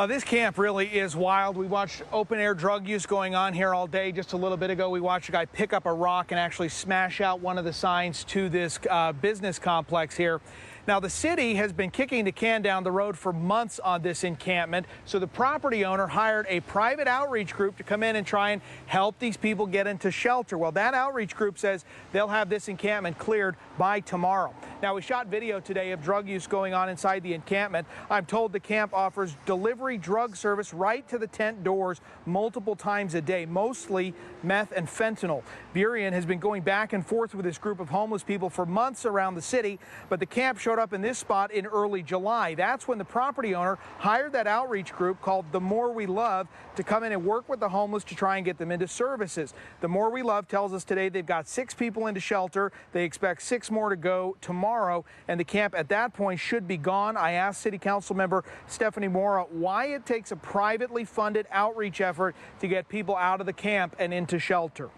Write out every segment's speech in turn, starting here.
This camp really is wild. We watched open-air drug use going on here all day. Just a little bit ago, we watched a guy pick up a rock and actually smash out one of the signs to this business complex here. Now, the city has been kicking the can down the road for months on this encampment, so the property owner hired a private outreach group to come in and try and help these people get into shelter. Well, that outreach group says they'll have this encampment cleared by tomorrow. Now, we shot video today of drug use going on inside the encampment. I'm told the camp offers delivery drug service right to the tent doors multiple times a day, mostly meth and fentanyl. Burien has been going back and forth with this group of homeless people for months around the city, but the camp showed up in this spot in early July. That's when the property owner hired that outreach group called The More We Love to come in and work with the homeless to try and get them into services. The More We Love tells us today they've got 6 people into shelter. They expect 6 more to go tomorrow, and the camp at that point should be gone. I asked City Council member Stephanie Mora why it takes a privately funded outreach effort to get people out of the camp and into shelter.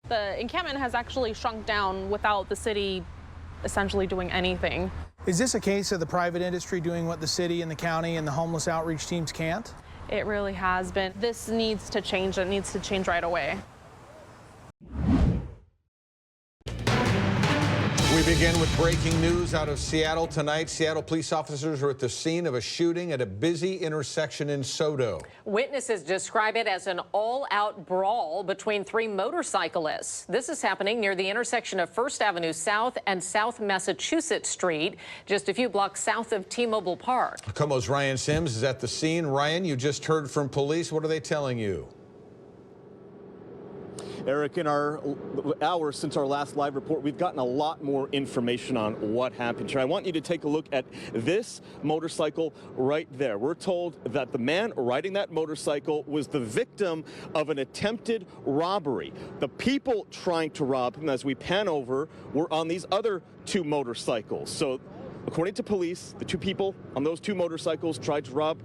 The encampment has actually shrunk down without the city essentially doing anything. Is this a case of the private industry doing what the city and the county and the homeless outreach teams can't? It really has been. This needs to change. It needs to change right away. We begin with breaking news out of Seattle tonight. Seattle police officers are at the scene of a shooting at a busy intersection in SODO. Witnesses describe it as an all-out brawl between 3 motorcyclists. This is happening near the intersection of First Avenue South and South Massachusetts Street, just a few blocks south of T-Mobile Park. KOMO's Ryan Sims is at the scene. Ryan, you just heard from police. What are they telling you? Eric, in our hours since our last live report, we've gotten a lot more information on what happened here. I want you to take a look at this motorcycle right there. We're told that the man riding that motorcycle was the victim of an attempted robbery. The people trying to rob him, as we pan over, were on these other 2 motorcycles. So, according to police, the 2 people on those 2 motorcycles tried to rob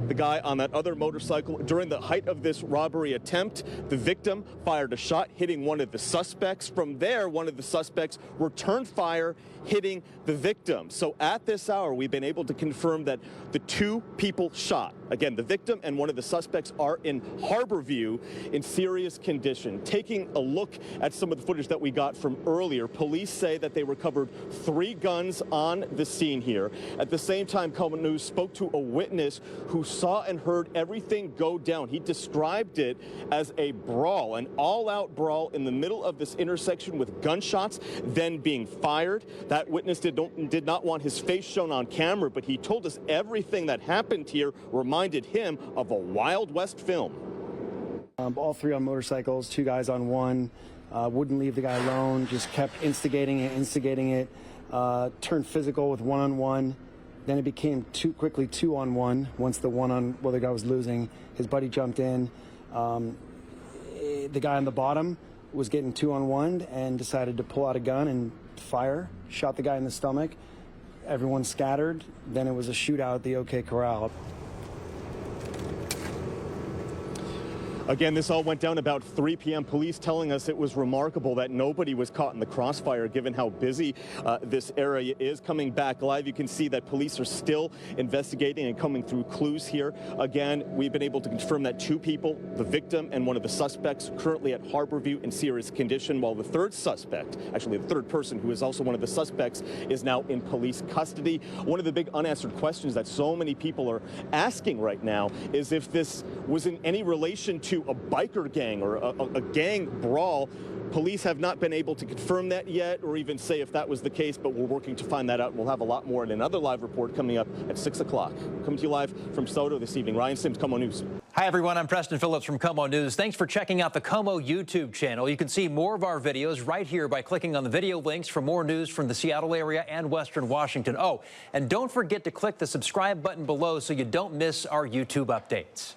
the guy on that other motorcycle. During the height of this robbery attempt, the victim fired a shot, hitting one of the suspects. From there, one of the suspects returned fire, hitting the victim. So at this hour, we've been able to confirm that the 2 people shot, again, the victim and one of the suspects, are in Harborview in serious condition. Taking a look at some of the footage that we got from earlier, police say that they recovered 3 guns on the scene here. At the same time, KOMO News spoke to a witness who saw and heard everything go down. He described it as a brawl, an all-out brawl in the middle of this intersection with gunshots then being fired. That witness did not want his face shown on camera, but he told us everything that happened here reminded him of a Wild West film. All 3 on motorcycles, 2 guys on one, wouldn't leave the guy alone, just kept instigating it, turned physical with 1-on-1. Then it became quickly 2-on-1 once the the guy was losing. His buddy jumped in. The guy on the bottom was getting 2-on-1 and decided to pull out a gun and fire, shot the guy in the stomach. Everyone scattered. Then it was a shootout at the OK Corral. Again, this all went down about 3 p.m. Police telling us it was remarkable that nobody was caught in the crossfire given how busy this area is. Coming back live, you can see that police are still investigating and coming through clues here. Again, we've been able to confirm that 2 people, the victim and one of the suspects, currently at Harborview in serious condition, while the 3rd suspect, actually the 3rd person who is also one of the suspects, is now in police custody. One of the big unanswered questions that so many people are asking right now is if this was in any relation to a biker gang or a gang brawl. Police have not been able to confirm that yet or even say if that was the case, but we're working to find that out. We'll have a lot more in another live report coming up at 6 o'clock. Coming to you live from SODO this evening. Ryan Sims, KOMO News. Hi, everyone. I'm Preston Phillips from KOMO News. Thanks for checking out the KOMO YouTube channel. You can see more of our videos right here by clicking on the video links for more news from the Seattle area and Western Washington. Oh, and don't forget to click the subscribe button below so you don't miss our YouTube updates.